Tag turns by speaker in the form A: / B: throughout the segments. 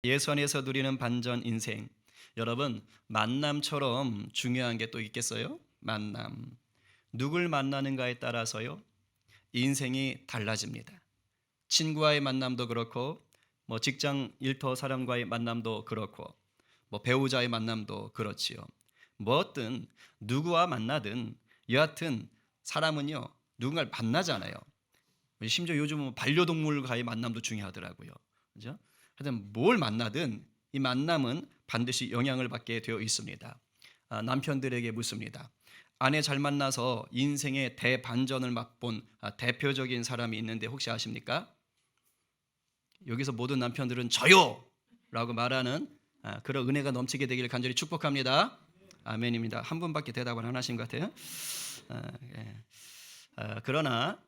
A: 예수 안에서 누리는 반전 인생. 여러분, 만남처럼 중요한 게 또 있겠어요? 만남. 누굴 만나는가에 따라서요, 인생이 달라집니다. 친구와의 만남도 그렇고, 뭐 직장 일터 사람과의 만남도 그렇고, 뭐 배우자의 만남도 그렇지요. 뭐든 누구와 만나든 여하튼 사람은요, 누군가를 만나잖아요. 심지어 요즘은 반려동물과의 만남도 중요하더라고요. 그죠? 하여튼 뭘 만나든 이 만남은 반드시 영향을 받게 되어 있습니다. 남편들에게 묻습니다. 아내 잘 만나서 인생의 대반전을 맛본 대표적인 사람이 있는데 혹시 아십니까? 여기서 모든 남편들은 저요! 라고 말하는 그런 은혜가 넘치게 되기를 간절히 축복합니다. 아멘입니다. 한 분밖에 대답을 안 하신 것 같아요. 예. 그러나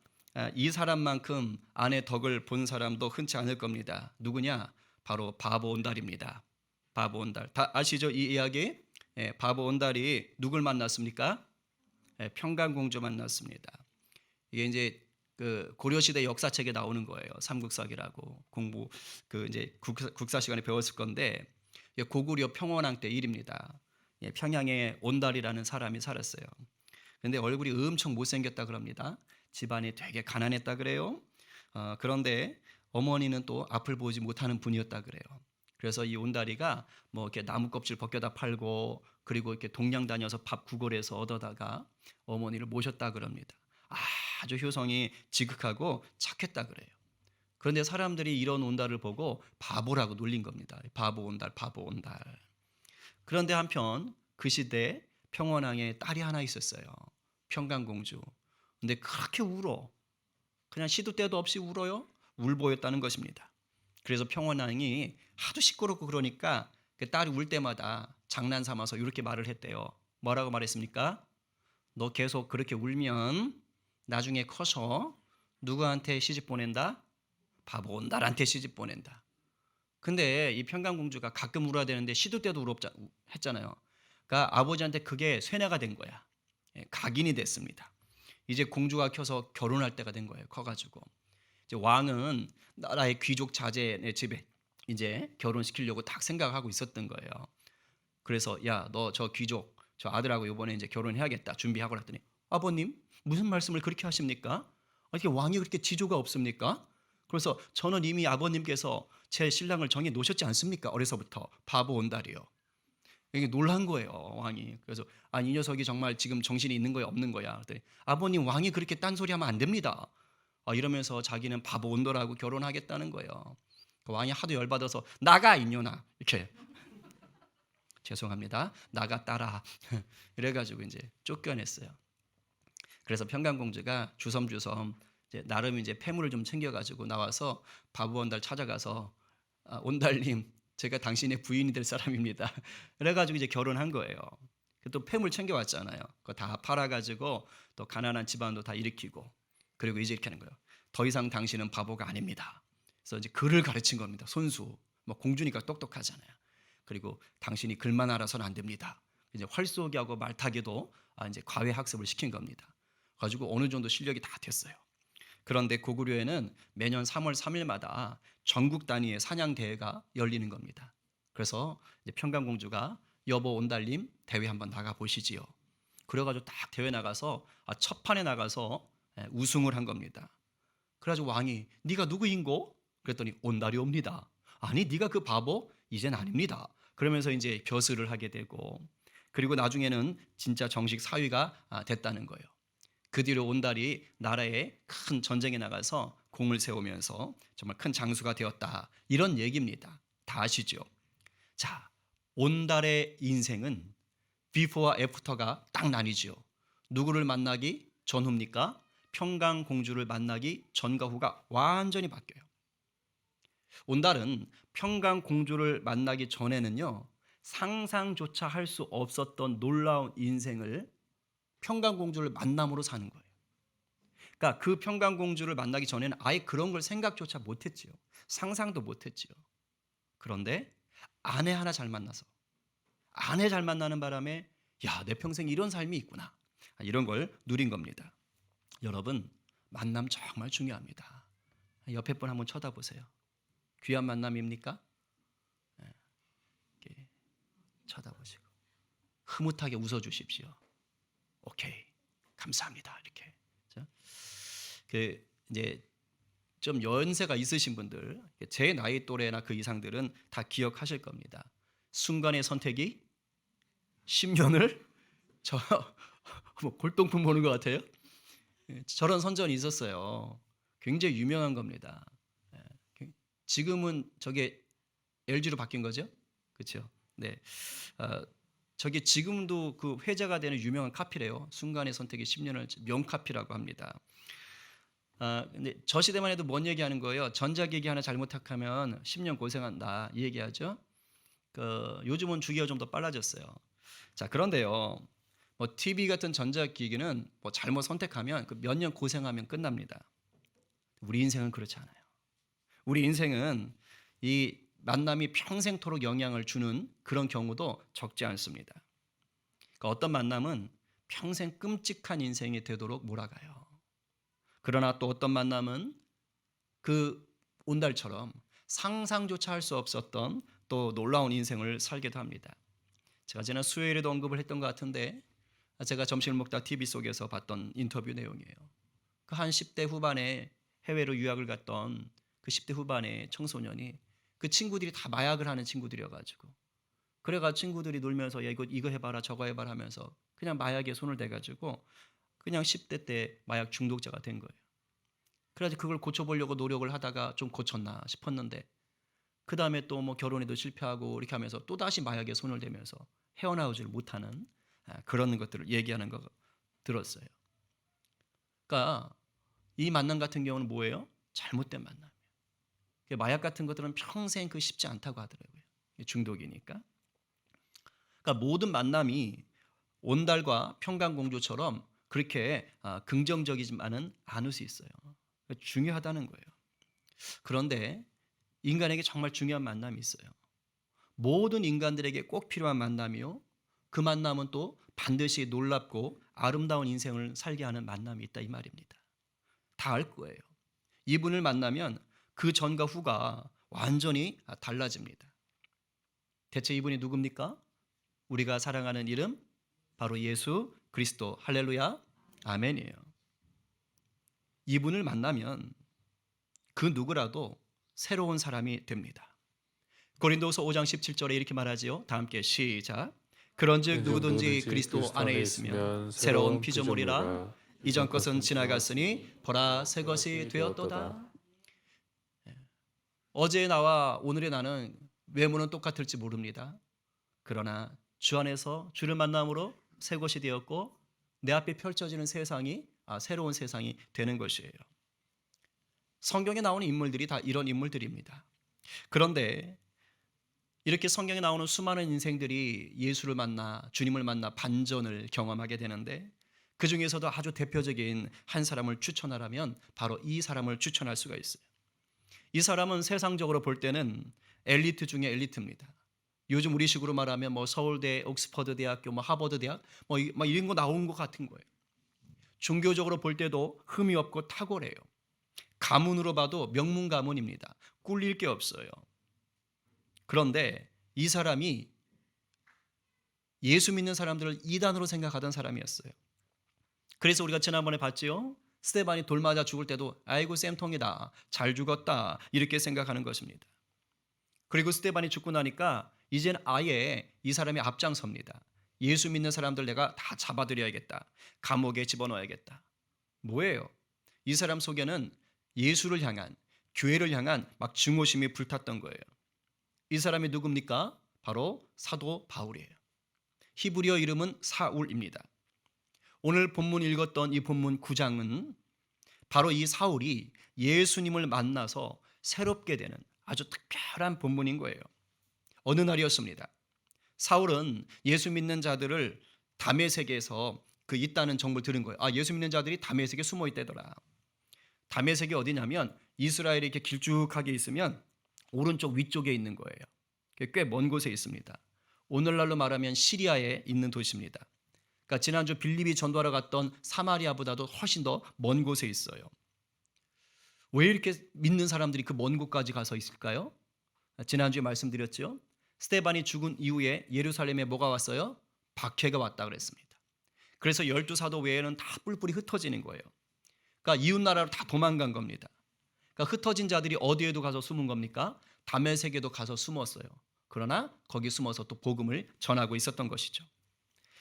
A: 이 사람만큼 아내 덕을 본 사람도 흔치 않을 겁니다. 누구냐? 바로 바보 온달입니다. 바보 온달. 다 아시죠? 이 이야기? 예, 바보 온달이 누굴 만났습니까? 예, 평강공주 만났습니다. 이게 이제 그 고려시대 역사책에 나오는 거예요. 삼국사기라고 공부 그 이제 국사 시간에 배웠을 건데 고구려 평원왕 때 일입니다. 예, 평양에 온달이라는 사람이 살았어요. 근데 얼굴이 엄청 못생겼다 그럽니다. 집안이 되게 가난했다 그래요. 그런데 어머니는 또 앞을 보지 못하는 분이었다 그래요. 그래서 이 온다리가 뭐 이렇게 나무 껍질 벗겨다 팔고 그리고 이렇게 동양 다녀서 밥 구걸해서 얻어다가 어머니를 모셨다 그럽니다. 아주 효성이 지극하고 착했다 그래요. 그런데 사람들이 이런 온달을 보고 바보라고 놀린 겁니다. 바보 온달, 바보 온달. 그런데 한편 그 시대에 평원왕의 딸이 하나 있었어요. 평강공주. 근데 그렇게 울어. 그냥 시도 때도 없이 울어요. 울보였다는 것입니다. 그래서 평원왕이 하도 시끄럽고 그러니까 그 딸이 울 때마다 장난 삼아서 이렇게 말을 했대요. 뭐라고 말했습니까? 너 계속 그렇게 울면 나중에 커서 누구한테 시집 보낸다? 바보 온달한테 시집 보낸다. 근데 이 평강공주가 가끔 울어야 되는데 시도 때도 했잖아요. 그러니까 아버지한테 그게 쇠뇌가 된 거야. 예, 각인이 됐습니다. 이제 공주가 커서 결혼할 때가 된 거예요. 커가지고 이제 왕은 나라의 귀족 자제의 집에 이제 결혼시키려고 딱 생각하고 있었던 거예요. 그래서 야, 너 저 귀족 저 아들하고 이번에 이제 결혼해야겠다 준비하고 그랬더니 아버님 무슨 말씀을 그렇게 하십니까? 이렇게 왕이 그렇게 지조가 없습니까? 그래서 저는 이미 아버님께서 제 신랑을 정해 놓으셨지 않습니까? 어려서부터 바보 온달이요. 이게 놀란 거예요 왕이. 그래서 아니 이 녀석이 정말 지금 정신이 있는 거야 없는 거야? 그랬더니 아버님 왕이 그렇게 딴소리하면 안 됩니다. 이러면서 자기는 바보 온달하고 결혼하겠다는 거예요. 그 왕이 하도 열받아서 나가 이년아 이렇게 죄송합니다. 나가 따라 이래가지고 이제 쫓겨냈어요. 그래서 평강공주가 주섬주섬 이제 나름 이제 폐물을 좀 챙겨가지고 나와서 바보 온달 찾아가서 온달님 제가 당신의 부인이 될 사람입니다. 그래가지고 이제 결혼한 거예요. 또 폐물 챙겨왔잖아요. 그거 다 팔아가지고 또 가난한 집안도 다 일으키고 그리고 이제 이렇게 하는 거예요. 더 이상 당신은 바보가 아닙니다. 그래서 이제 글을 가르친 겁니다. 손수. 뭐 공주니까 똑똑하잖아요. 그리고 당신이 글만 알아서는 안 됩니다. 이제 활쏘기하고 말타기도 이제 과외 학습을 시킨 겁니다. 가지고 어느 정도 실력이 다 됐어요. 그런데 고구려에는 매년 3월 3일마다 전국 단위의 사냥 대회가 열리는 겁니다. 그래서 이제 평강공주가 여보 온달님 대회 한번 나가 보시지요. 그래가지고 딱 대회 나가서 첫 판에 나가서 우승을 한 겁니다. 그래가지고 왕이 네가 누구인고? 그랬더니 온달이옵니다. 아니 네가 그 바보? 이젠 아닙니다. 그러면서 이제 벼슬을 하게 되고 그리고 나중에는 진짜 정식 사위가 됐다는 거예요. 그 뒤로 온달이 나라에 큰 전쟁에 나가서 공을 세우면서 정말 큰 장수가 되었다. 이런 얘기입니다. 다 아시죠? 자, 온달의 인생은 비포와 애프터가 딱 나뉘죠. 누구를 만나기 전후입니까? 평강공주를 만나기 전과 후가 완전히 바뀌어요. 온달은 평강공주를 만나기 전에는요, 상상조차 할 수 없었던 놀라운 인생을 평강공주를 만남으로 사는 거예요. 그러니까 그 평강공주를 만나기 전에는 아예 그런 걸 생각조차 못했지요. 상상도 못했지요. 그런데 아내 하나 잘 만나서 아내 잘 만나는 바람에 야, 내 평생 이런 삶이 있구나. 이런 걸 누린 겁니다. 여러분, 만남 정말 중요합니다. 옆에 분 한번 쳐다보세요. 귀한 만남입니까? 쳐다보시고 흐뭇하게 웃어주십시오. 오케이, 감사합니다. 이렇게. 자, 이제 좀 연세가 있으신 분들, 제 나이 또래나 그 이상들은 다 기억하실 겁니다. 순간의 선택이 10년을 뭐 골동품 보는 것 같아요. 저런 선전이 있었어요. 굉장히 유명한 겁니다. 지금은 저게 LG로 바뀐 거죠, 그렇죠? 네, 저게 지금도 그 회자가 되는 유명한 카피래요. 순간의 선택이 10년을 명카피라고 합니다. 근데 저 시대만 해도 뭔 얘기하는 거예요? 전자기기 하나 잘못하면 10년 고생한다 이 얘기하죠. 요즘은 주기가 좀 더 빨라졌어요. 자, 그런데요, 뭐 TV 같은 전자기기는 뭐 잘못 선택하면 그 몇 년 고생하면 끝납니다. 우리 인생은 그렇지 않아요. 우리 인생은 이 만남이 평생토록 영향을 주는 그런 경우도 적지 않습니다. 그러니까 어떤 만남은 평생 끔찍한 인생이 되도록 몰아가요. 그러나 또 어떤 만남은 그 온달처럼 상상조차 할 수 없었던 또 놀라운 인생을 살기도 합니다. 제가 지난 수요일에도 언급을 했던 것 같은데, 제가 점심을 먹다 TV 속에서 봤던 인터뷰 내용이에요. 그 한 10대 후반에 해외로 유학을 갔던 그 10대 후반의 청소년이, 그 친구들이 다 마약을 하는 친구들이어가지고, 그래가 친구들이 놀면서 야, 이거 해봐라 저거 해봐라 하면서 그냥 마약에 손을 대가지고 그냥 10대 때 마약 중독자가 된 거예요. 그래서 그걸 고쳐보려고 노력을 하다가 좀 고쳤나 싶었는데, 그 다음에 또 뭐 결혼에도 실패하고 이렇게 하면서 또 다시 마약에 손을 대면서 헤어나오질 못하는 그런 것들을 얘기하는 거 들었어요. 그러니까 이 만남 같은 경우는 뭐예요? 잘못된 만남이에요. 마약 같은 것들은 평생 쉽지 않다고 하더라고요. 중독이니까. 그러니까 모든 만남이 온달과 평강공주처럼 그렇게 긍정적이지만은 않을 수 있어요. 중요하다는 거예요. 그런데 인간에게 정말 중요한 만남이 있어요. 모든 인간들에게 꼭 필요한 만남이요, 그 만남은 또 반드시 놀랍고 아름다운 인생을 살게 하는 만남이 있다 이 말입니다. 다 알 거예요. 이분을 만나면 그 전과 후가 완전히 달라집니다. 대체 이분이 누굽니까? 우리가 사랑하는 이름 바로 예수 그리스도. 할렐루야, 아멘이에요. 이분을 만나면 그 누구라도 새로운 사람이 됩니다. 고린도서 5장 17절에 이렇게 말하지요. 다 함께 시작. 그런즉 누구든지 그리스도 안에 있으면 새로운 피조물이라, 이전 것은 지나갔으니 보라 새 것이 되었도다. 어제의 나와 오늘의 나는 외모는 똑같을지 모릅니다. 그러나 주 안에서 주를 만남으로 새 것이 되었고 내 앞에 펼쳐지는 세상이 새로운 세상이 되는 것이에요. 성경에 나오는 인물들이 다 이런 인물들입니다. 그런데 이렇게 성경에 나오는 수많은 인생들이 예수를 만나 주님을 만나 반전을 경험하게 되는데, 그 중에서도 아주 대표적인 한 사람을 추천하라면 바로 이 사람을 추천할 수가 있어요. 이 사람은 세상적으로 볼 때는 엘리트 중에 엘리트입니다. 요즘 우리식으로 말하면 뭐 서울대, 옥스퍼드 대학교, 뭐 하버드 대학 뭐 이런 거 나온 것 같은 거예요. 종교적으로 볼 때도 흠이 없고 탁월해요. 가문으로 봐도 명문 가문입니다. 꿀릴 게 없어요. 그런데 이 사람이 예수 믿는 사람들을 이단으로 생각하던 사람이었어요. 그래서 우리가 지난번에 봤지요. 스데반이 돌 맞아 죽을 때도 아이고 쌤통이다, 잘 죽었다 이렇게 생각하는 것입니다. 그리고 스데반이 죽고 나니까 이젠 아예 이 사람이 앞장섭니다. 예수 믿는 사람들 내가 다 잡아들여야겠다, 감옥에 집어넣어야겠다. 뭐예요? 이 사람 속에는 예수를 향한, 교회를 향한 막 증오심이 불탔던 거예요. 이 사람이 누굽니까? 바로 사도 바울이에요. 히브리어 이름은 사울입니다. 오늘 본문 읽었던 이 본문 9장은 바로 이 사울이 예수님을 만나서 새롭게 되는 아주 특별한 본문인 거예요. 어느 날이었습니다. 사울은 예수 믿는 자들을 다메섹에서 있다는 정보를 들은 거예요. 예수 믿는 자들이 다메섹에 숨어 있다더라. 다메섹이 어디냐면 이스라엘이 이렇게 길쭉하게 있으면 오른쪽 위쪽에 있는 거예요. 꽤 먼 곳에 있습니다. 오늘날로 말하면 시리아에 있는 도시입니다. 그러니까 지난주 빌립이 전도하러 갔던 사마리아보다도 훨씬 더 먼 곳에 있어요. 왜 이렇게 믿는 사람들이 그 먼 곳까지 가서 있을까요? 지난주에 말씀드렸죠. 스데반이 죽은 이후에 예루살렘에 뭐가 왔어요? 박해가 왔다 그랬습니다. 그래서 12사도 외에는 다 뿔뿔이 흩어지는 거예요. 그러니까 이웃 나라로 다 도망간 겁니다. 그러니까 흩어진 자들이 어디에도 가서 숨은 겁니까? 다메섹에도 가서 숨었어요. 그러나 거기 숨어서 또 복음을 전하고 있었던 것이죠.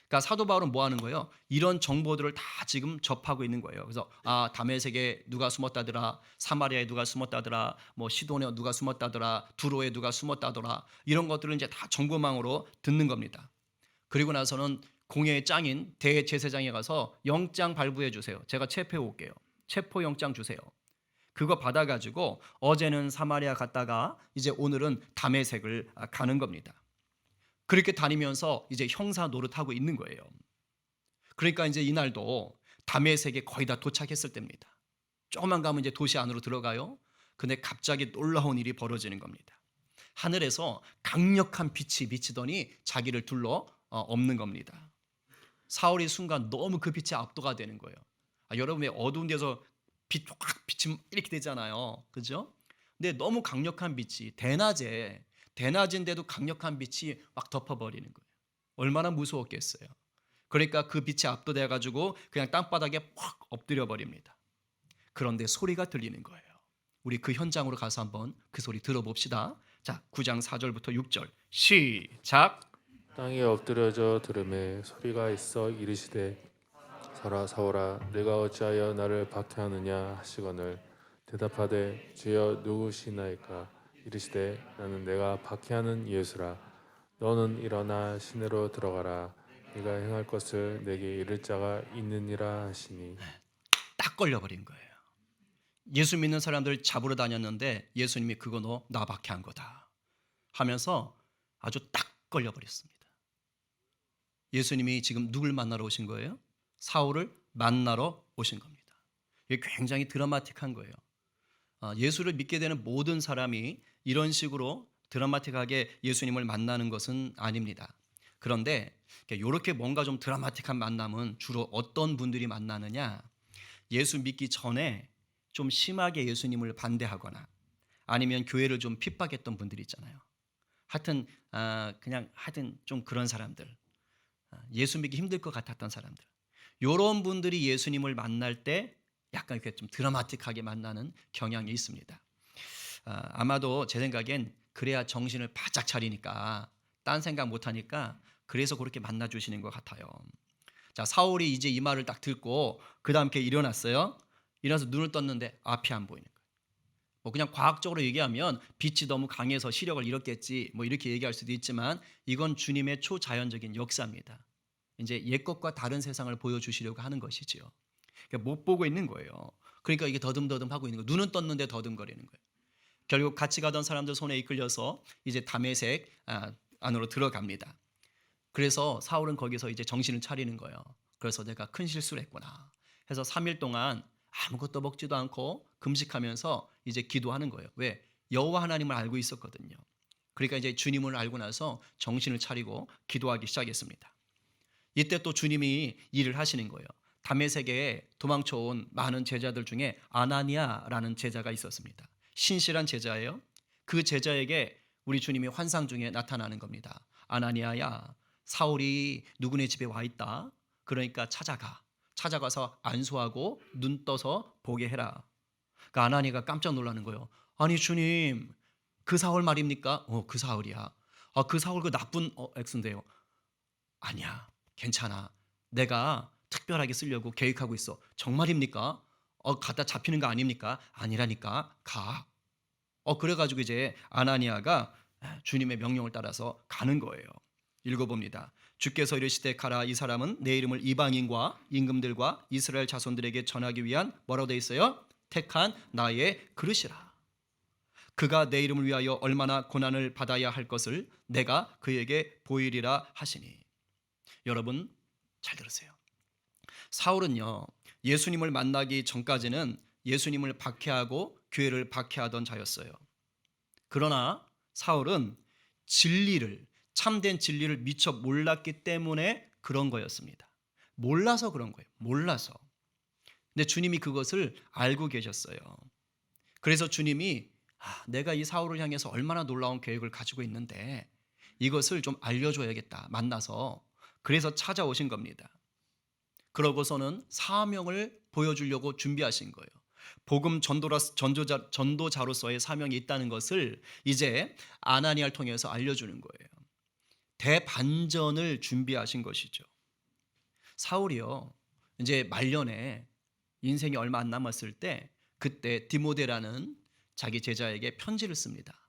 A: 그러니까 사도 바울은 뭐 하는 거예요? 이런 정보들을 다 지금 접하고 있는 거예요. 그래서 다메섹에 누가 숨었다더라, 사마리아에 누가 숨었다더라, 뭐 시돈에 누가 숨었다더라, 두로에 누가 숨었다더라, 이런 것들을 이제 다 정보망으로 듣는 겁니다. 그리고 나서는 공예의 짱인 대제사장에 가서 영장 발부해 주세요. 제가 체포해 올게요. 체포 영장 주세요. 그거 받아가지고 어제는 사마리아 갔다가 이제 오늘은 다메섹을 가는 겁니다. 그렇게 다니면서 이제 형사 노릇하고 있는 거예요. 그러니까 이제 이날도 다메섹에 거의 다 도착했을 때입니다. 조금만 가면 이제 도시 안으로 들어가요. 근데 갑자기 놀라운 일이 벌어지는 겁니다. 하늘에서 강력한 빛이 비치더니 자기를 둘러 엎는 겁니다. 사울이 순간 너무 그 빛에 압도가 되는 거예요. 여러분 왜 어두운 데서 빛 확 비치면 이렇게 되잖아요. 그죠? 근데 너무 강력한 빛이 대낮인데도 강력한 빛이 막 덮어버리는 거예요. 얼마나 무서웠겠어요. 그러니까 그 빛에 압도돼 가지고 그냥 땅바닥에 확 엎드려 버립니다. 그런데 소리가 들리는 거예요. 우리 그 현장으로 가서 한번 그 소리 들어봅시다. 자, 9장 4절부터 6절 시작.
B: 땅에 엎드려져 들음에 소리가 있어 이르시되 사라 사오라 내가 어찌하여 나를 박해하느냐 하시거늘 대답하되 주여 누구시나이까 이르시되 나는 내가 박해하는 예수라 너는 일어나 시내로 들어가라 네가 행할 것을 내게 이를 자가 있느니라 하시니
A: 딱 걸려버린 거예요. 예수 믿는 사람들 잡으러 다녔는데 예수님이 그거 너 나 박해한 거다 하면서 아주 딱 걸려버렸습니다. 예수님이 지금 누굴 만나러 오신 거예요? 사울을 만나러 오신 겁니다. 이게 굉장히 드라마틱한 거예요. 예수를 믿게 되는 모든 사람이 이런 식으로 드라마틱하게 예수님을 만나는 것은 아닙니다. 그런데 이렇게 뭔가 좀 드라마틱한 만남은 주로 어떤 분들이 만나느냐? 예수 믿기 전에 좀 심하게 예수님을 반대하거나 아니면 교회를 좀 핍박했던 분들이 있잖아요. 하여튼 좀 그런 사람들, 예수 믿기 힘들 것 같았던 사람들, 이런 분들이 예수님을 만날 때 약간 이렇게 좀 드라마틱하게 만나는 경향이 있습니다. 아마도 제 생각엔 그래야 정신을 바짝 차리니까 딴 생각 못 하니까 그래서 그렇게 만나 주시는 것 같아요. 자, 사울이 이제 이 말을 딱 듣고 그다음 이렇게 일어났어요. 일어나서 눈을 떴는데 앞이 안 보이는 거예요. 뭐 그냥 과학적으로 얘기하면 빛이 너무 강해서 시력을 잃었겠지 뭐 이렇게 얘기할 수도 있지만 이건 주님의 초자연적인 역사입니다. 이제 옛것과 다른 세상을 보여주시려고 하는 것이지요. 그러니까 못 보고 있는 거예요. 그러니까 이게 더듬더듬 하고 있는 거예요. 눈은 떴는데 더듬거리는 거예요. 결국 같이 가던 사람들 손에 이끌려서 이제 다메섹 안으로 들어갑니다. 그래서 사울은 거기서 이제 정신을 차리는 거예요. 그래서 내가 큰 실수를 했구나 해서 3일 동안 아무것도 먹지도 않고 금식하면서 이제 기도하는 거예요. 왜? 여호와 하나님을 알고 있었거든요. 그러니까 이제 주님을 알고 나서 정신을 차리고 기도하기 시작했습니다. 이때 또 주님이 일을 하시는 거예요. 다메섹에 도망쳐온 많은 제자들 중에 아나니아라는 제자가 있었습니다. 신실한 제자예요. 그 제자에게 우리 주님이 환상 중에 나타나는 겁니다. 아나니아야, 사울이 누구네 집에 와 있다. 그러니까 찾아가서 안수하고 눈 떠서 보게 해라. 그러니까 아나니아가 깜짝 놀라는 거예요. 아니 주님, 그 사울 말입니까? 그 사울이야. 그 사울 그 나쁜 엑스인데요. 아니야, 괜찮아. 내가 특별하게 쓰려고 계획하고 있어. 정말입니까? 갖다 잡히는 거 아닙니까? 아니라니까. 가. 그래가지고 이제 아나니아가 주님의 명령을 따라서 가는 거예요. 읽어봅니다. 주께서 이르시되 가라. 이 사람은 내 이름을 이방인과 임금들과 이스라엘 자손들에게 전하기 위한 뭐라고 돼 있어요? 택한 나의 그릇이라. 그가 내 이름을 위하여 얼마나 고난을 받아야 할 것을 내가 그에게 보이리라 하시니. 여러분 잘 들으세요. 사울은요, 예수님을 만나기 전까지는 예수님을 박해하고 교회를 박해하던 자였어요. 그러나 사울은 참된 진리를 미처 몰랐기 때문에 그런 거였습니다. 몰라서 그런 거예요. 몰라서. 근데 주님이 그것을 알고 계셨어요. 그래서 주님이 내가 이 사울을 향해서 얼마나 놀라운 계획을 가지고 있는데 이것을 좀 알려줘야겠다. 만나서. 그래서 찾아오신 겁니다. 그러고서는 사명을 보여주려고 준비하신 거예요. 복음 전도자로서의 사명이 있다는 것을 이제 아나니아를 통해서 알려주는 거예요. 대반전을 준비하신 것이죠. 사울이요, 이제 말년에 인생이 얼마 안 남았을 때 그때 디모데라는 자기 제자에게 편지를 씁니다.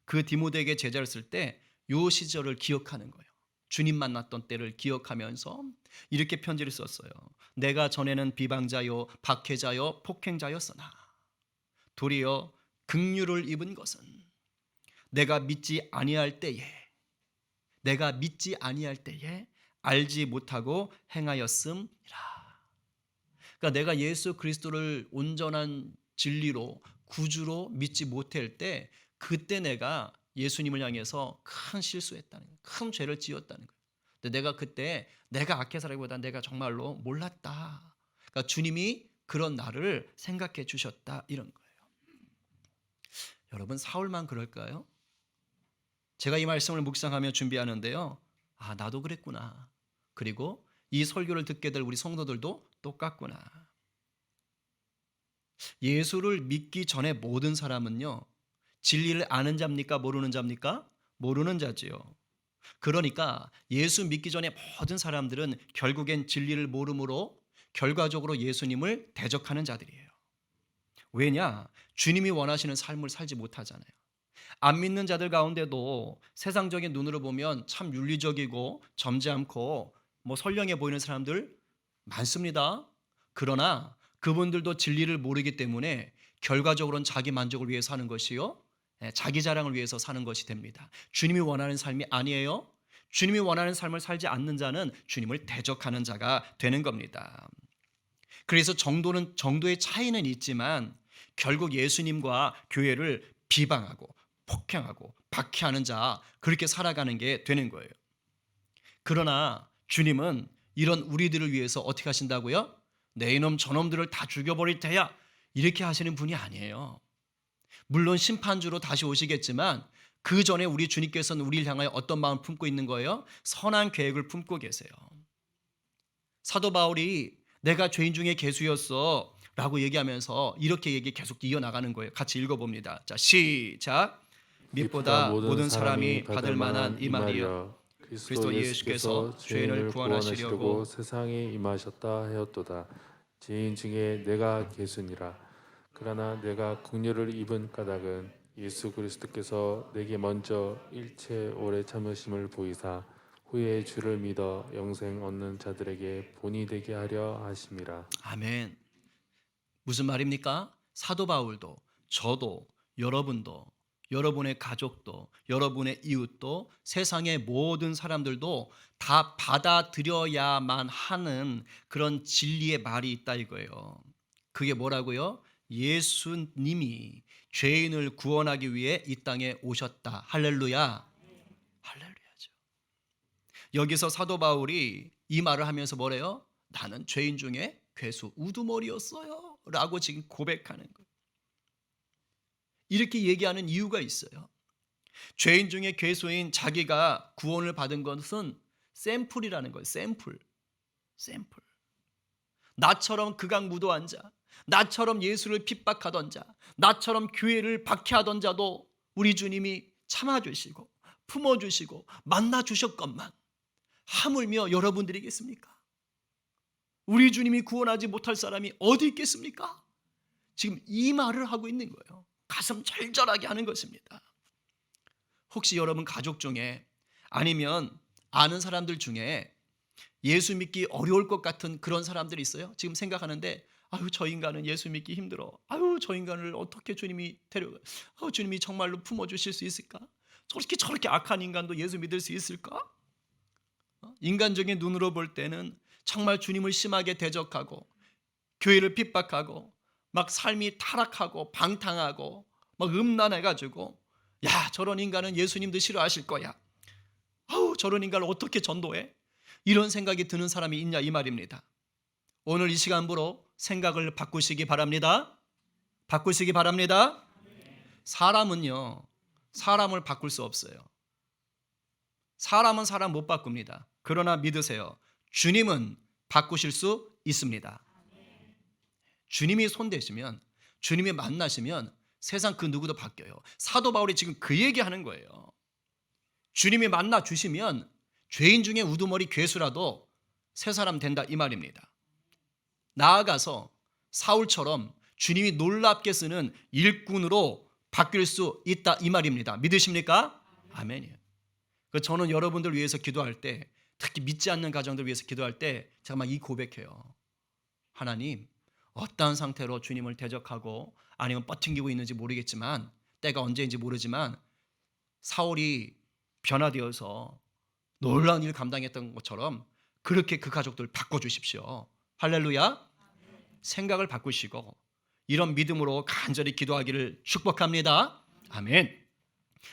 A: 그 디모데에게 제자를 쓸 때 요 시절을 기억하는 거예요. 주님 만났던 때를 기억하면서 이렇게 편지를 썼어요. 내가 전에는 비방자요 박해자요 폭행자였으나 도리어 긍휼을 입은 것은 내가 믿지 아니할 때에 알지 못하고 행하였음이라. 그러니까 내가 예수 그리스도를 온전한 진리로 구주로 믿지 못할 때 그때 내가 예수님을 향해서 큰 실수했다는 거예요. 큰 죄를 지었다는 거예요. 근데 내가 그때 내가 악해 살기보다 내가 정말로 몰랐다. 그러니까 주님이 그런 나를 생각해 주셨다 이런 거예요. 여러분 사울만 그럴까요? 제가 이 말씀을 묵상하며 준비하는데요. 아, 나도 그랬구나. 그리고 이 설교를 듣게 될 우리 성도들도 똑같구나. 예수를 믿기 전에 모든 사람은요, 진리를 아는 자입니까? 모르는 자입니까? 모르는 자지요. 그러니까 예수 믿기 전에 모든 사람들은 결국엔 진리를 모름으로 결과적으로 예수님을 대적하는 자들이에요. 왜냐? 주님이 원하시는 삶을 살지 못하잖아요. 안 믿는 자들 가운데도 세상적인 눈으로 보면 참 윤리적이고 점잖고 선량해 보이는 사람들 많습니다. 그러나 그분들도 진리를 모르기 때문에 결과적으로는 자기 만족을 위해 사는 것이요, 자기 자랑을 위해서 사는 것이 됩니다. 주님이 원하는 삶이 아니에요. 주님이 원하는 삶을 살지 않는 자는 주님을 대적하는 자가 되는 겁니다. 그래서 정도의 차이는 있지만 결국 예수님과 교회를 비방하고 폭행하고 박해하는 자, 그렇게 살아가는 게 되는 거예요. 그러나 주님은 이런 우리들을 위해서 어떻게 하신다고요? 내 이놈 저놈들을 다 죽여버릴 테야, 이렇게 하시는 분이 아니에요. 물론 심판주로 다시 오시겠지만 그 전에 우리 주님께서는 우리를 향하여 어떤 마음을 품고 있는 거예요? 선한 계획을 품고 계세요. 사도 바울이 내가 죄인 중에 괴수였어 라고 얘기하면서 이렇게 얘기 계속 이어나가는 거예요. 같이 읽어봅니다. 자, 시작. 밑보다 모든 사람이 받을 만한 이 말이여, 그리스도 예수께서 죄인을 구원하시려고
B: 세상에 임하셨다 하였도다. 죄인 중에 내가 괴수니라. 그러나 내가 긍휼을 입은 까닭은 예수 그리스도께서 내게 먼저 일체 오래 참으심을 보이사 후에 주를 믿어 영생 얻는 자들에게 본이 되게 하려 하심이라.
A: 아멘. 무슨 말입니까? 사도 바울도, 저도, 여러분도, 여러분의 가족도, 여러분의 이웃도, 세상의 모든 사람들도 다 받아들여야만 하는 그런 진리의 말이 있다 이거예요. 그게 뭐라고요? 예수님이 죄인을 구원하기 위해 이 땅에 오셨다. 할렐루야. 할렐루야죠. 여기서 사도 바울이 이 말을 하면서 뭐래요? 나는 죄인 중에 괴수 우두머리였어요 라고 지금 고백하는 거예요. 이렇게 얘기하는 이유가 있어요. 죄인 중에 괴수인 자기가 구원을 받은 것은 샘플이라는 거예요. 샘플. 나처럼 극악무도한 자, 나처럼 예수를 핍박하던 자, 나처럼 교회를 박해하던 자도 우리 주님이 참아주시고 품어주시고 만나주셨건만 하물며 여러분들이겠습니까? 우리 주님이 구원하지 못할 사람이 어디 있겠습니까? 지금 이 말을 하고 있는 거예요. 가슴 절절하게 하는 것입니다. 혹시 여러분 가족 중에 아니면 아는 사람들 중에 예수 믿기 어려울 것 같은 그런 사람들이 있어요? 지금 생각하는데 아유, 저 인간은 예수 믿기 힘들어. 아유, 저 인간을 어떻게 주님이 데려가? 주님이 정말로 품어주실 수 있을까? 저렇게 악한 인간도 예수 믿을 수 있을까? 인간적인 눈으로 볼 때는 정말 주님을 심하게 대적하고 교회를 핍박하고 막 삶이 타락하고 방탕하고 막 음란해가지고 야, 저런 인간은 예수님도 싫어하실 거야. 아우, 저런 인간을 어떻게 전도해? 이런 생각이 드는 사람이 있냐 이 말입니다. 오늘 이 시간부로 생각을 바꾸시기 바랍니다. 바꾸시기 바랍니다. 사람은요, 사람을 바꿀 수 없어요. 사람은 사람 못 바꿉니다. 그러나 믿으세요. 주님은 바꾸실 수 있습니다. 주님이 손대시면, 주님이 만나시면 세상 그 누구도 바뀌어요. 사도 바울이 지금 그 얘기하는 거예요. 주님이 만나 주시면 죄인 중에 우두머리 괴수라도 새 사람 된다 이 말입니다. 나아가서 사울처럼 주님이 놀랍게 쓰는 일꾼으로 바뀔 수 있다 이 말입니다. 믿으십니까? 아멘이에요. 저는 여러분들 위해서 기도할 때, 특히 믿지 않는 가정들 위해서 기도할 때 정말 이 고백해요. 하나님, 어떠한 상태로 주님을 대적하고 아니면 뻗팅기고 있는지 모르겠지만, 때가 언제인지 모르지만 사울이 변화되어서 놀라운 일을 감당했던 것처럼 그렇게 그 가족들 바꿔주십시오. 할렐루야. 생각을 바꾸시고 이런 믿음으로 간절히 기도하기를 축복합니다. 아멘.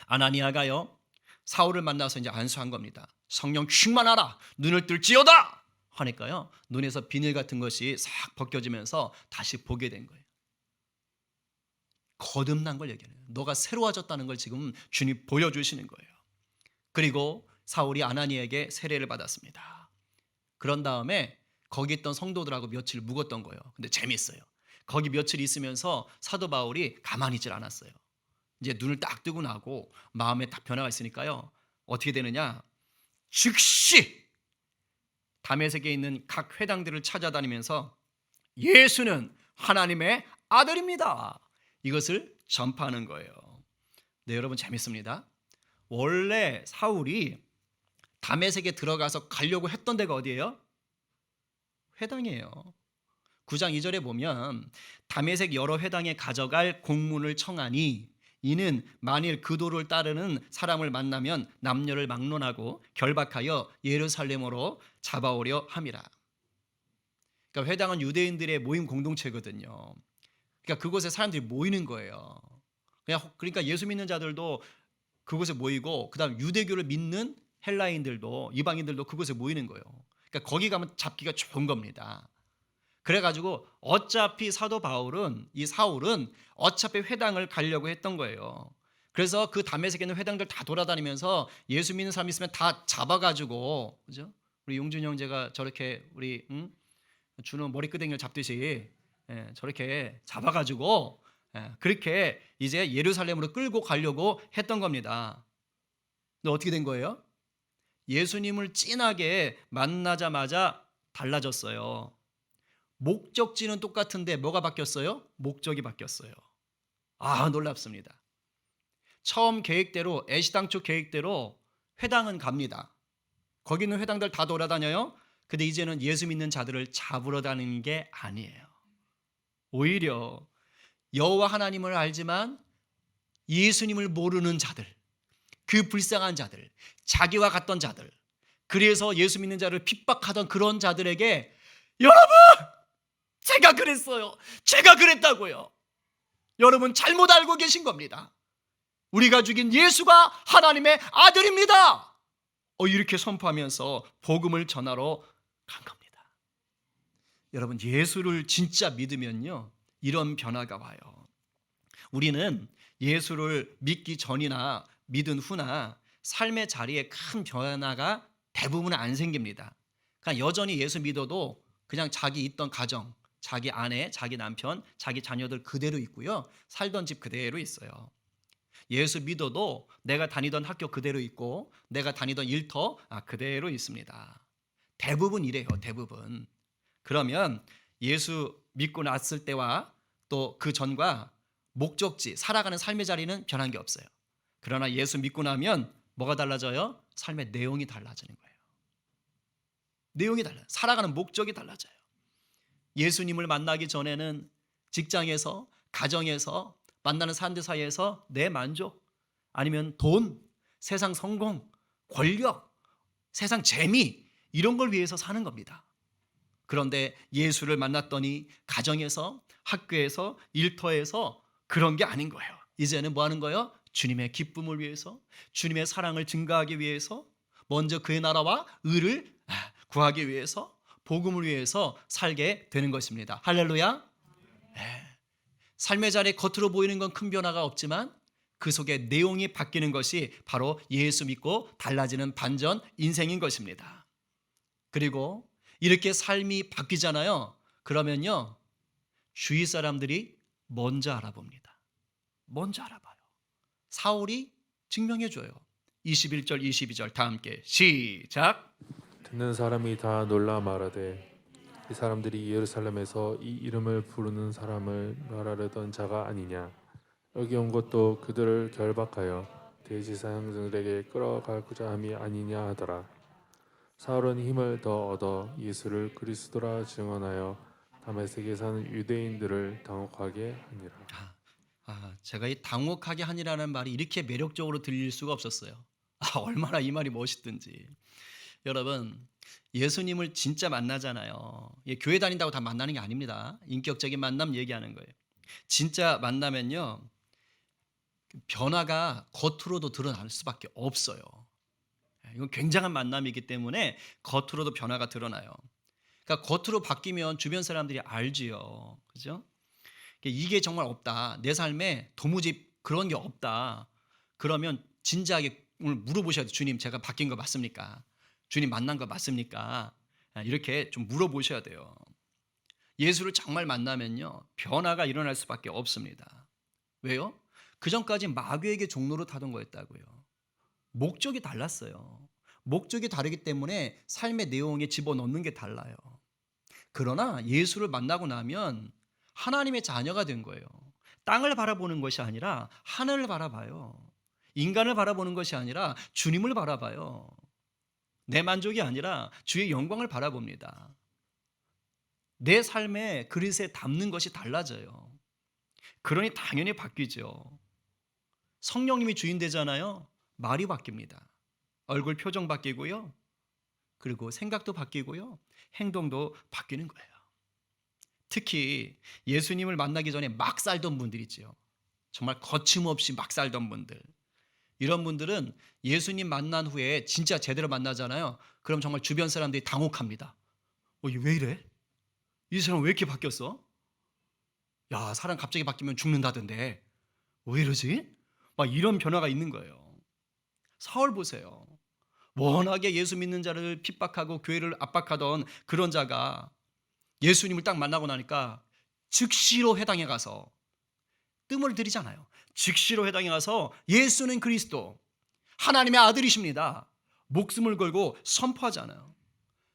A: 아나니아가요, 사울을 만나서 이제 안수한 겁니다. 성령 충만하라, 눈을 뜰지어다 하니까요, 눈에서 비늘 같은 것이 싹 벗겨지면서 다시 보게 된 거예요. 거듭난 걸 얘기해요. 너가 새로워졌다는 걸 지금 주님 보여주시는 거예요. 그리고 사울이 아나니에게 세례를 받았습니다. 그런 다음에 거기 있던 성도들하고 며칠 묵었던 거예요. 근데 재미있어요. 거기 며칠 있으면서 사도 바울이 가만히 있질 않았어요. 이제 눈을 딱 뜨고 나고 마음에 딱 변화가 있으니까요, 어떻게 되느냐, 즉시 다메섹에 있는 각 회당들을 찾아다니면서 예수는 하나님의 아들입니다, 이것을 전파하는 거예요. 네, 여러분 재밌습니다. 원래 사울이 다메섹에 들어가서 가려고 했던 데가 어디예요? 회당이에요. 9장 2절에 보면 다메섹 여러 회당에 가져갈 공문을 청하니 이는 만일 그 도를 따르는 사람을 만나면 남녀를 막론하고 결박하여 예루살렘으로 잡아오려 함이라. 그러니까 회당은 유대인들의 모임 공동체거든요. 그러니까 그곳에 사람들이 모이는 거예요. 그러니까 예수 믿는 자들도 그곳에 모이고, 그다음 유대교를 믿는 헬라인들도, 이방인들도 그곳에 모이는 거예요. 그러니까 거기 가면 잡기가 좋은 겁니다. 그래가지고 어차피 사도 바울은, 이 사울은 어차피 회당을 가려고 했던 거예요. 그래서 그 다메섹에 있는 회당들 다 돌아다니면서 예수 믿는 사람 있으면 다 잡아가지고, 그죠? 우리 용준 형제가 저렇게 우리 준호 머리끄댕이를 잡듯이 저렇게 잡아가지고 그렇게 이제 예루살렘으로 끌고 가려고 했던 겁니다. 근데 어떻게 된 거예요? 예수님을 진하게 만나자마자 달라졌어요. 목적지는 똑같은데 뭐가 바뀌었어요? 목적이 바뀌었어요. 아, 놀랍습니다. 처음 계획대로, 애시당초 계획대로 회당은 갑니다. 거기 있는 회당들 다 돌아다녀요. 근데 이제는 예수 믿는 자들을 잡으러 다니는 게 아니에요. 오히려 여호와 하나님을 알지만 예수님을 모르는 자들, 그 불쌍한 자들, 자기와 같던 자들, 그래서 예수 믿는 자를 핍박하던 그런 자들에게, 여러분, 제가 그랬어요, 제가 그랬다고요, 여러분 잘못 알고 계신 겁니다, 우리가 죽인 예수가 하나님의 아들입니다, 이렇게 선포하면서 복음을 전하러 간 겁니다. 여러분, 예수를 진짜 믿으면요, 이런 변화가 와요. 우리는 예수를 믿기 전이나 믿은 후나 삶의 자리에 큰 변화가 대부분 안 생깁니다. 그냥 여전히 예수 믿어도 그냥 자기 있던 가정, 자기 아내, 자기 남편, 자기 자녀들 그대로 있고요, 살던 집 그대로 있어요. 예수 믿어도 내가 다니던 학교 그대로 있고 내가 다니던 일터 그대로 있습니다. 대부분 이래요, 대부분. 그러면 예수 믿고 났을 때와 또 그 전과 목적지, 살아가는 삶의 자리는 변한 게 없어요. 그러나 예수 믿고 나면 뭐가 달라져요? 삶의 내용이 달라지는 거예요. 내용이 달라요. 살아가는 목적이 달라져요. 예수님을 만나기 전에는 직장에서, 가정에서, 만나는 사람들 사이에서 내 만족, 아니면 돈, 세상 성공, 권력, 세상 재미, 이런 걸 위해서 사는 겁니다. 그런데 예수를 만났더니 가정에서, 학교에서, 일터에서 그런 게 아닌 거예요. 이제는 뭐 하는 거예요? 주님의 기쁨을 위해서, 주님의 사랑을 증가하기 위해서, 먼저 그의 나라와 의를 구하기 위해서, 복음을 위해서 살게 되는 것입니다. 할렐루야. 삶의 자리에 겉으로 보이는 건 큰 변화가 없지만 그 속에 내용이 바뀌는 것이 바로 예수 믿고 달라지는 반전 인생인 것입니다. 그리고 이렇게 삶이 바뀌잖아요. 그러면요, 주위 사람들이 먼저 알아봅니다. 먼저 알아봐요. 사울이 증명해줘요. 21절 22절 다 함께 시작.
B: 듣는 사람이 다 놀라 말하되 이 사람들이 예루살렘에서 이 이름을 부르는 사람을 멸하려던 자가 아니냐. 여기 온 것도 그들을 결박하여 대지사장들에게 끌어갈고자 함이 아니냐 하더라. 사울은 힘을 더 얻어 예수를 그리스도라 증언하여 다메섹에 사는 유대인들을 당혹하게 하니라.
A: 제가 이 당혹하게 하니라는 말이 이렇게 매력적으로 들릴 수가 없었어요. 얼마나 이 말이 멋있든지. 여러분, 예수님을 진짜 만나잖아요. 교회 다닌다고 다 만나는 게 아닙니다. 인격적인 만남 얘기하는 거예요. 진짜 만나면요, 변화가 겉으로도 드러날 수밖에 없어요. 이건 굉장한 만남이기 때문에 겉으로도 변화가 드러나요. 그러니까 겉으로 바뀌면 주변 사람들이 알지요. 그죠? 이게 정말 없다. 내 삶에 도무지 그런 게 없다. 그러면 진지하게 오늘 물어보셔야 돼요. 주님, 제가 바뀐 거 맞습니까? 주님 만난 거 맞습니까? 이렇게 좀 물어보셔야 돼요. 예수를 정말 만나면요, 변화가 일어날 수밖에 없습니다. 왜요? 그전까지 마귀에게 종로로 타던 거였다고요. 목적이 달랐어요. 목적이 다르기 때문에 삶의 내용에 집어넣는 게 달라요. 그러나 예수를 만나고 나면 하나님의 자녀가 된 거예요. 땅을 바라보는 것이 아니라 하늘을 바라봐요. 인간을 바라보는 것이 아니라 주님을 바라봐요. 내 만족이 아니라 주의 영광을 바라봅니다. 내 삶의 그릇에 담는 것이 달라져요. 그러니 당연히 바뀌죠. 성령님이 주인 되잖아요. 말이 바뀝니다. 얼굴 표정 바뀌고요. 그리고 생각도 바뀌고요. 행동도 바뀌는 거예요. 특히 예수님을 만나기 전에 막 살던 분들 있죠. 정말 거침없이 막 살던 분들. 이런 분들은 예수님 만난 후에 진짜 제대로 만나잖아요. 그럼 정말 주변 사람들이 당혹합니다. 왜 이래? 이 사람 왜 이렇게 바뀌었어? 야, 사람 갑자기 바뀌면 죽는다던데 왜 이러지? 막 이런 변화가 있는 거예요. 사울 보세요. 워낙에 예수 믿는 자를 핍박하고 교회를 압박하던 그런 자가 예수님을 딱 만나고 나니까 즉시로 회당에 가서 뜸을 들이잖아요. 즉시로 회당에 가서 예수는 그리스도 하나님의 아들이십니다. 목숨을 걸고 선포하잖아요.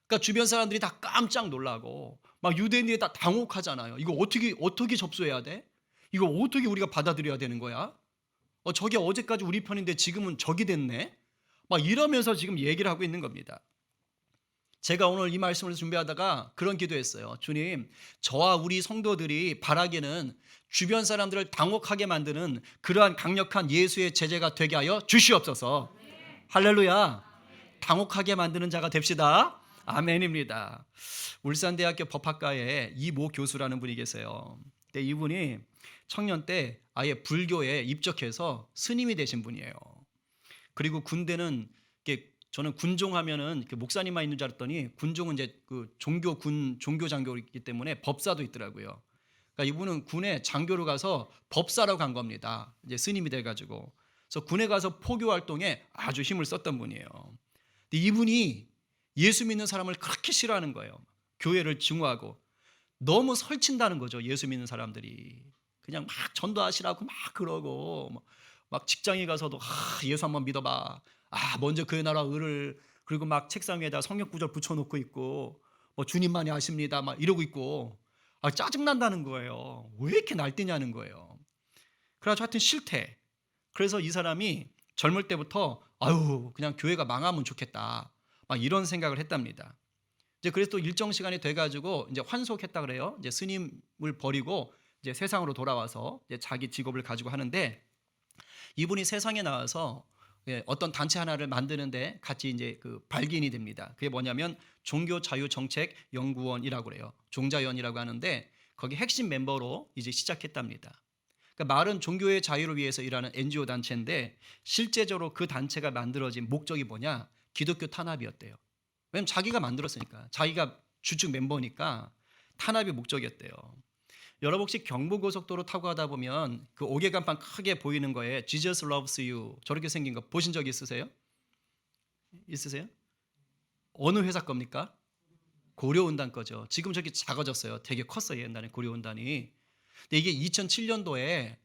A: 그러니까 주변 사람들이 다 깜짝 놀라고 막 유대인들이 다 당혹하잖아요. 이거 어떻게 접수해야 돼? 이거 어떻게 우리가 받아들여야 되는 거야? 저게 어제까지 우리 편인데 지금은 적이 됐네? 막 이러면서 지금 얘기를 하고 있는 겁니다. 제가 오늘 이 말씀을 준비하다가 그런 기도했어요. 주님, 저와 우리 성도들이 바라기는 주변 사람들을 당혹하게 만드는 그러한 강력한 예수의 제자가 되게 하여 주시옵소서. 할렐루야. 당혹하게 만드는 자가 됩시다. 아멘입니다. 울산대학교 법학과에 이모 교수라는 분이 계세요. 근데 이분이 청년 때 아예 불교에 입적해서 스님이 되신 분이에요. 그리고 군대는 저는 군종하면은 목사님만 있는 줄 알았더니 군종은 이제 그 종교 장교이기 때문에 법사도 있더라고요. 그러니까 이분은 군에 장교로 가서 법사로 간 겁니다. 이제 스님이 돼가지고. 그래서 군에 가서 포교 활동에 아주 힘을 썼던 분이에요. 근데 이분이 예수 믿는 사람을 그렇게 싫어하는 거예요. 교회를 증오하고 너무 설친다는 거죠. 예수 믿는 사람들이 그냥 막 전도하시라고 막 그러고 막 직장에 가서도 예수 한번 믿어봐. 먼저 그의 나라 의를 그리고 막 책상 위에다 성경 구절 붙여놓고 있고 주님만이 아십니다. 막 이러고 있고 짜증난다는 거예요. 왜 이렇게 날뛰냐는 거예요. 그래가지고 하여튼 싫대. 그래서 이 사람이 젊을 때부터 그냥 교회가 망하면 좋겠다. 막 이런 생각을 했답니다. 이제 그래서 또 일정 시간이 돼가지고 이제 환속했다 그래요. 이제 스님을 버리고 이제 세상으로 돌아와서 이제 자기 직업을 가지고 하는데 이분이 세상에 나와서 어떤 단체 하나를 만드는데 같이 이제 그 발기인이 됩니다. 그게 뭐냐면 종교자유정책연구원이라고 그래요. 종자연이라고 하는데 거기 핵심 멤버로 이제 시작했답니다. 그러니까 말은 종교의 자유를 위해서 일하는 NGO 단체인데 실제적으로 그 단체가 만들어진 목적이 뭐냐? 기독교 탄압이었대요. 왜냐면 자기가 만들었으니까. 자기가 주축 멤버니까 탄압이 목적이었대요. 여러분 혹시 경부고속도로 타고 가다 보면 그 오개간판 크게 보이는 거에 Jesus loves you 저렇게 생긴 거 보신 적 있으세요? 있으세요? 어느 회사 겁니까? 고려온단 거죠. 지금 저기 작아졌어요. 되게 컸어요. 옛날에 고려온단이. 근데 이게 2007년도에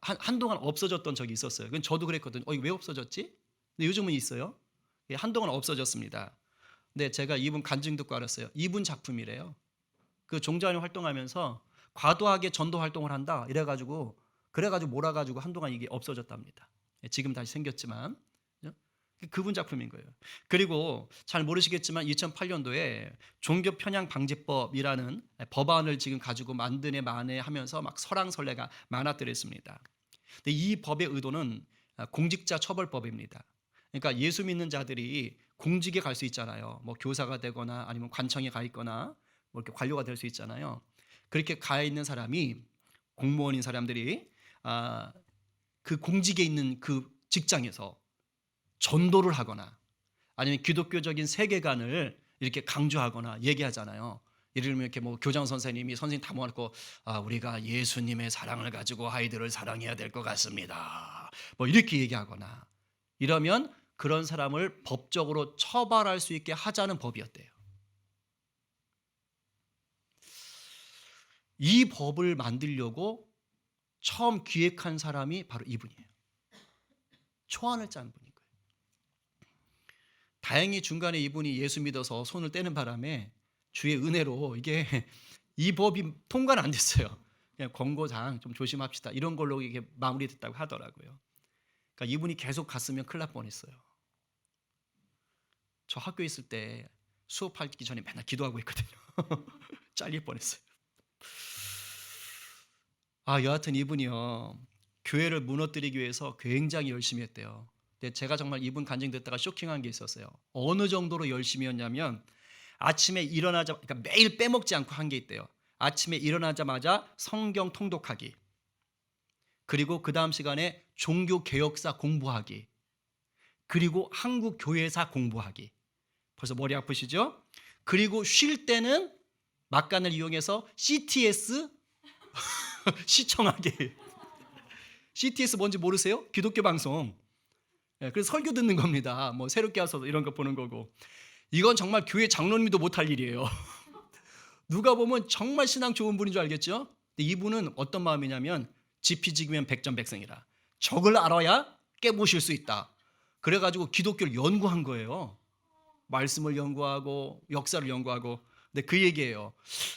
A: 한동안 없어졌던 적이 있었어요. 그건 저도 그랬거든요. 이게 왜 없어졌지? 근데 요즘은 있어요. 한동안 없어졌습니다. 근데 제가 이분 간증 듣고 알았어요. 이분 작품이래요. 그 종자님 활동하면서 과도하게 전도 활동을 한다. 그래가지고 몰아가지고 한동안 이게 없어졌답니다. 지금 다시 생겼지만 그분 작품인 거예요. 그리고 잘 모르시겠지만 2008년도에 종교 편향 방지법이라는 법안을 지금 가지고 만하면서 막 설왕설래가 많았더랬습니다. 근데 이 법의 의도는 공직자 처벌법입니다. 그러니까 예수 믿는 자들이 공직에 갈 수 있잖아요. 뭐 교사가 되거나 아니면 관청에 가 있거나 뭐 이렇게 관료가 될 수 있잖아요. 그렇게 가 있는 사람이 공무원인 사람들이 그 공직에 있는 그 직장에서 전도를 하거나 아니면 기독교적인 세계관을 이렇게 강조하거나 얘기하잖아요. 예를 들면 이렇게 뭐 교장 선생님 다 모아놓고 우리가 예수님의 사랑을 가지고 아이들을 사랑해야 될 것 같습니다. 뭐 이렇게 얘기하거나 이러면 그런 사람을 법적으로 처벌할 수 있게 하자는 법이었대요. 이 법을 만들려고 처음 기획한 사람이 바로 이분이에요. 초안을 짠 분인 거예요. 다행히 중간에 이분이 예수 믿어서 손을 떼는 바람에 주의 은혜로 이 법이 통과는 안 됐어요. 그냥 권고상 좀 조심합시다. 이런 걸로 이게 마무리됐다고 하더라고요. 그러니까 이분이 계속 갔으면 큰일 날 뻔했어요. 저 학교에 있을 때 수업하기 전에 맨날 기도하고 있거든요. 잘릴 뻔했어요. 여하튼 이분이요. 교회를 무너뜨리기 위해서 굉장히 열심히 했대요. 근데 제가 정말 이분 간증 듣다가 쇼킹한 게 있었어요. 어느 정도로 열심히 했냐면 아침에 그러니까 매일 빼먹지 않고 한 게 있대요. 아침에 일어나자마자 성경 통독하기. 그리고 그 다음 시간에 종교개혁사 공부하기. 그리고 한국교회사 공부하기. 벌써 머리 아프시죠? 그리고 쉴 때는 막간을 이용해서 CTS 시청하기. CTS 뭔지 모르세요? 기독교 방송. 그래서 설교 듣는 겁니다. 뭐 새롭게 와서 이런 거 보는 거고. 이건 정말 교회 장로님도 못할 일이에요. 누가 보면 정말 신앙 좋은 분인 줄 알겠죠? 근데 이분은 어떤 마음이냐면 지피지기면 백전백승이라. 적을 알아야 깨부실 수 있다. 그래가지고 기독교를 연구한 거예요. 말씀을 연구하고 역사를 연구하고. 근데 그 얘기예요.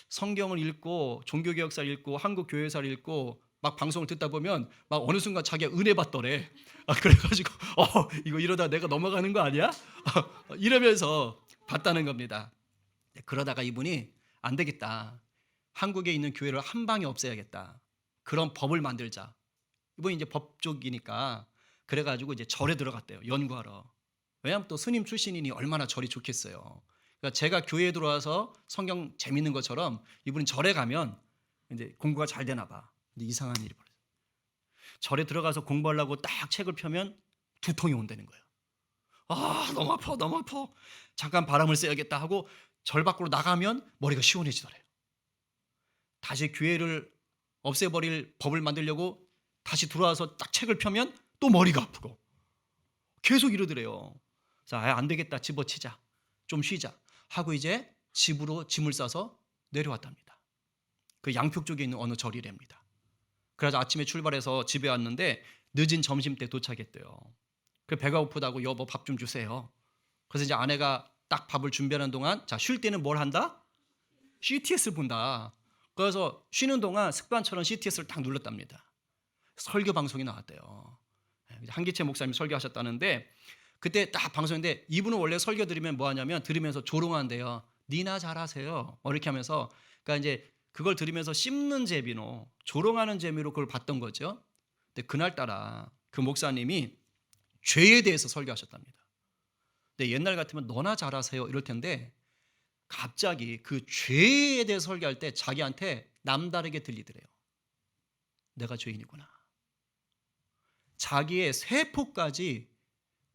A: 성경을 읽고 종교개혁사를 읽고 한국교회사를 읽고 막 방송을 듣다 보면 막 어느 순간 자기가 은혜 받더래. 그래가지고 이거 이러다 내가 넘어가는 거 아니야? 이러면서 봤다는 겁니다. 그러다가 이분이 안 되겠다. 한국에 있는 교회를 한 방에 없애야겠다. 그런 법을 만들자. 이분이 이제 법쪽이니까 그래가지고 이제 절에 들어갔대요. 연구하러. 왜냐하면 또 스님 출신이니 얼마나 절이 좋겠어요. 그러니까 제가 교회에 들어와서 성경 재밌는 것처럼 이분은 절에 가면 이제 공부가 잘 되나 봐. 근데 이상한 일이 벌어져요. 절에 들어가서 공부하려고 딱 책을 펴면 두통이 온다는 거예요. 너무 아파, 너무 아파. 잠깐 바람을 쐬야겠다 하고 절 밖으로 나가면 머리가 시원해지더래요. 다시 교회를 없애버릴 법을 만들려고 다시 들어와서 딱 책을 펴면 또 머리가 아프고 계속 이러더래요. 자, 안 되겠다, 집어치자, 좀 쉬자 하고 이제 집으로 짐을 싸서 내려왔답니다. 그 양평 쪽에 있는 어느 절이랍니다. 그래서 아침에 출발해서 집에 왔는데 늦은 점심 때 도착했대요. 그 배가 고프다고 여보 밥 좀 주세요. 그래서 이제 아내가 딱 밥을 준비하는 동안 자, 쉴 때는 뭘 한다? CTS를 본다. 그래서 쉬는 동안 습관처럼 CTS를 딱 눌렀답니다. 설교 방송이 나왔대요. 한기채 목사님이 설교하셨다는데 그때 딱 방송인데 이분은 원래 설교 들으면 뭐 하냐면 들으면서 조롱한대요. 니나 잘하세요. 이렇게 하면서 그러니까 이제 그걸 들으면서 씹는 재미로 조롱하는 재미로 그걸 봤던 거죠. 근데 그날따라 그 목사님이 죄에 대해서 설교하셨답니다. 근데 옛날 같으면 너나 잘하세요 이럴 텐데 갑자기 그 죄에 대해서 설교할 때 자기한테 남다르게 들리더래요. 내가 죄인이구나. 자기의 세포까지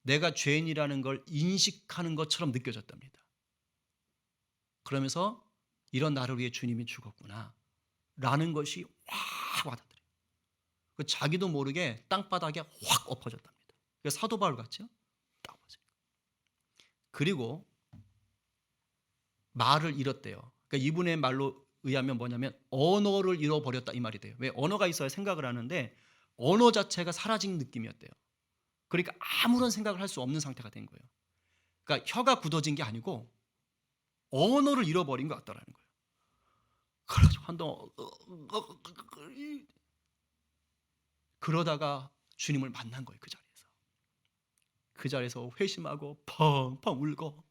A: 내가 죄인이라는 걸 인식하는 것처럼 느껴졌답니다. 그러면서 이런 나를 위해 주님이 죽었구나. 라는 것이 확 와닿더래요. 자기도 모르게 땅바닥에 확 엎어졌답니다. 사도 바울 같죠? 딱 엎어져요. 그리고 말을 잃었대요. 그러니까 이분의 말로 의하면 뭐냐면 언어를 잃어버렸다 이 말이 돼요. 왜? 언어가 있어야 생각을 하는데 언어 자체가 사라진 느낌이었대요. 그러니까 아무런 생각을 할 수 없는 상태가 된 거예요. 그러니까 혀가 굳어진 게 아니고 언어를 잃어버린 것 같다라는 거예요. 그래가지고 한동안 그러다가 주님을 만난 거예요. 그 자리에서 회심하고 펑펑 울고,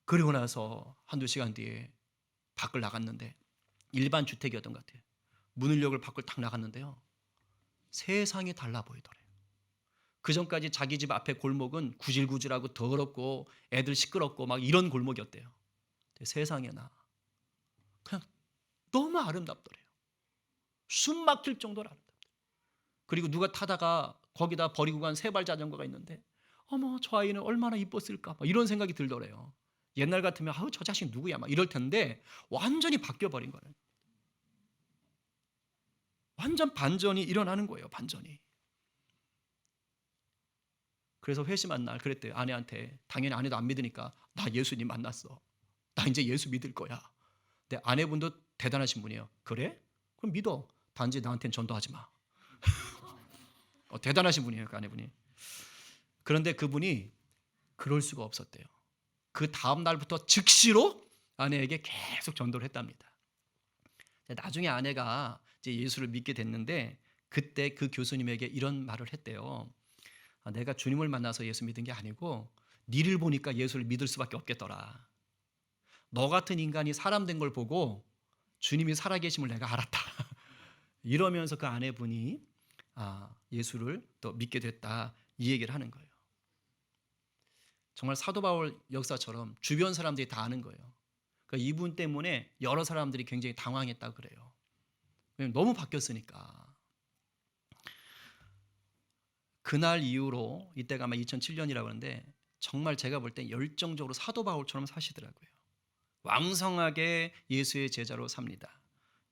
A: 그리고 나서 한두 시간 뒤에 밖을 나갔는데 일반 주택이었던 것 같아요. 문을 열고 밖을 딱 나갔는데요, 세상이 달라 보이더래요. 그 전까지 자기 집 앞에 골목은 구질구질하고 더럽고 애들 시끄럽고 막 이런 골목이었대요. 세상에나 그냥 너무 아름답더래요. 숨 막힐 정도로 아름답더래요. 그리고 누가 타다가 거기다 버리고 간 세발 자전거가 있는데 어머 저 아이는 얼마나 이뻤을까 막 이런 생각이 들더래요. 옛날 같으면 아우 저 자식 누구야 막 이럴 텐데 완전히 바뀌어버린 거예요. 완전 반전이 일어나는 거예요. 반전이. 그래서 회심한 날 그랬대요. 아내한테. 당연히 아내도 안 믿으니까 나 예수님 만났어. 나 이제 예수 믿을 거야. 근데 아내분도 대단하신 분이에요. 그래? 그럼 믿어. 단지 나한테는 전도하지 마. 대단하신 분이에요. 그 아내분이. 그런데 그분이 그럴 수가 없었대요. 그 다음 날부터 즉시로 아내에게 계속 전도를 했답니다. 나중에 아내가 이제 예수를 믿게 됐는데 그때 그 교수님에게 이런 말을 했대요. 내가 주님을 만나서 예수 믿은 게 아니고 니를 보니까 예수를 믿을 수밖에 없겠더라. 너 같은 인간이 사람 된 걸 보고 주님이 살아계심을 내가 알았다. 이러면서 그 아내분이 예수를 또 믿게 됐다 이 얘기를 하는 거예요. 정말 사도 바울 역사처럼 주변 사람들이 다 아는 거예요. 그러니까 이분 때문에 여러 사람들이 굉장히 당황했다 그래요. 왜냐면 너무 바뀌었으니까. 그날 이후로 이때가 아마 2007년이라고 하는데 정말 제가 볼 때 열정적으로 사도 바울처럼 사시더라고요. 왕성하게 예수의 제자로 삽니다.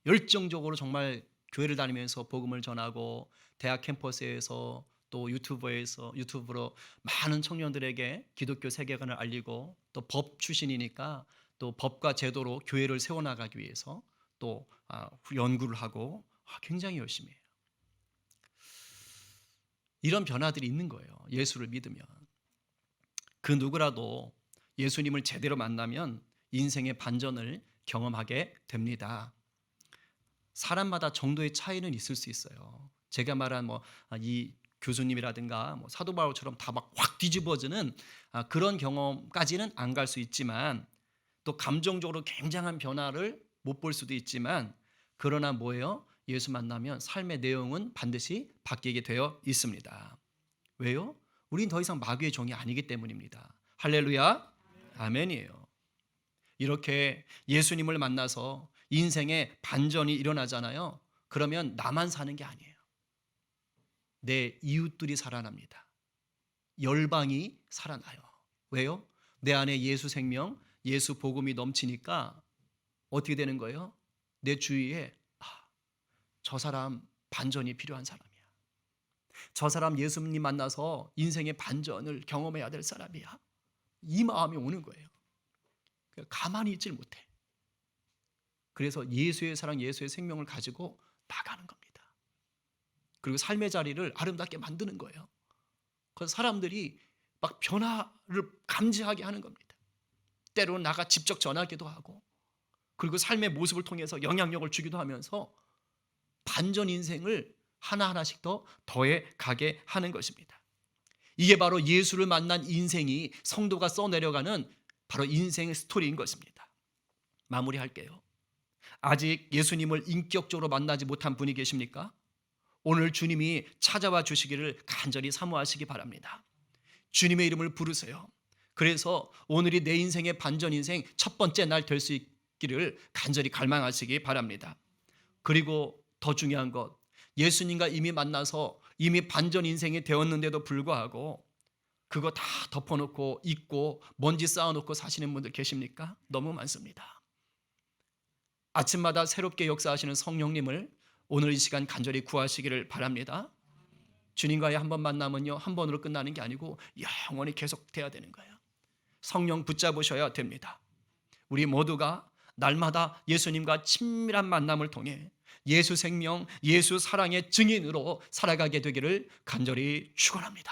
A: 열정적으로 정말 교회를 다니면서 복음을 전하고 대학 캠퍼스에서 또 유튜브로 많은 청년들에게 기독교 세계관을 알리고 또 법 출신이니까 또 법과 제도로 교회를 세워나가기 위해서 또 연구를 하고 굉장히 열심히 해요. 이런 변화들이 있는 거예요. 예수를 믿으면. 그 누구라도 예수님을 제대로 만나면 인생의 반전을 경험하게 됩니다. 사람마다 정도의 차이는 있을 수 있어요. 제가 말한 이 교수님이라든가 사도 바울처럼 다 막 확 뒤집어지는 그런 경험까지는 안 갈 수 있지만 또 감정적으로 굉장한 변화를 못 볼 수도 있지만 그러나 뭐예요? 예수 만나면 삶의 내용은 반드시 바뀌게 되어 있습니다. 왜요? 우린 더 이상 마귀의 종이 아니기 때문입니다. 할렐루야, 아멘이에요. 이렇게 예수님을 만나서 인생의 반전이 일어나잖아요. 그러면 나만 사는 게 아니에요. 내 이웃들이 살아납니다. 열방이 살아나요. 왜요? 내 안에 예수 생명, 예수 복음이 넘치니까 어떻게 되는 거예요? 내 주위에 저 사람 반전이 필요한 사람이야. 저 사람 예수님 만나서 인생의 반전을 경험해야 될 사람이야. 이 마음이 오는 거예요. 가만히 있질 못해. 그래서 예수의 사랑, 예수의 생명을 가지고 나가는 겁니다. 그리고 삶의 자리를 아름답게 만드는 거예요. 그래서 사람들이 막 변화를 감지하게 하는 겁니다. 때로는 나가 직접 전하기도 하고 그리고 삶의 모습을 통해서 영향력을 주기도 하면서 반전 인생을 하나하나씩 더 더해 가게 하는 것입니다. 이게 바로 예수를 만난 인생이 성도가 써내려가는 바로 인생의 스토리인 것입니다. 마무리할게요. 아직 예수님을 인격적으로 만나지 못한 분이 계십니까? 오늘 주님이 찾아와 주시기를 간절히 사모하시기 바랍니다. 주님의 이름을 부르세요. 그래서 오늘이 내 인생의 반전 인생 첫 번째 날 될 수 있기를 간절히 갈망하시기 바랍니다. 그리고 더 중요한 것, 예수님과 이미 만나서 이미 반전 인생이 되었는데도 불구하고 그거 다 덮어놓고 잊고 먼지 쌓아놓고 사시는 분들 계십니까? 너무 많습니다. 아침마다 새롭게 역사하시는 성령님을 오늘 이 시간 간절히 구하시기를 바랍니다. 주님과의 한 번 만남은요, 한 번으로 끝나는 게 아니고 영원히 계속돼야 되는 거예요. 성령 붙잡으셔야 됩니다. 우리 모두가 날마다 예수님과 친밀한 만남을 통해 예수 생명, 예수 사랑의 증인으로 살아가게 되기를 간절히 축원합니다.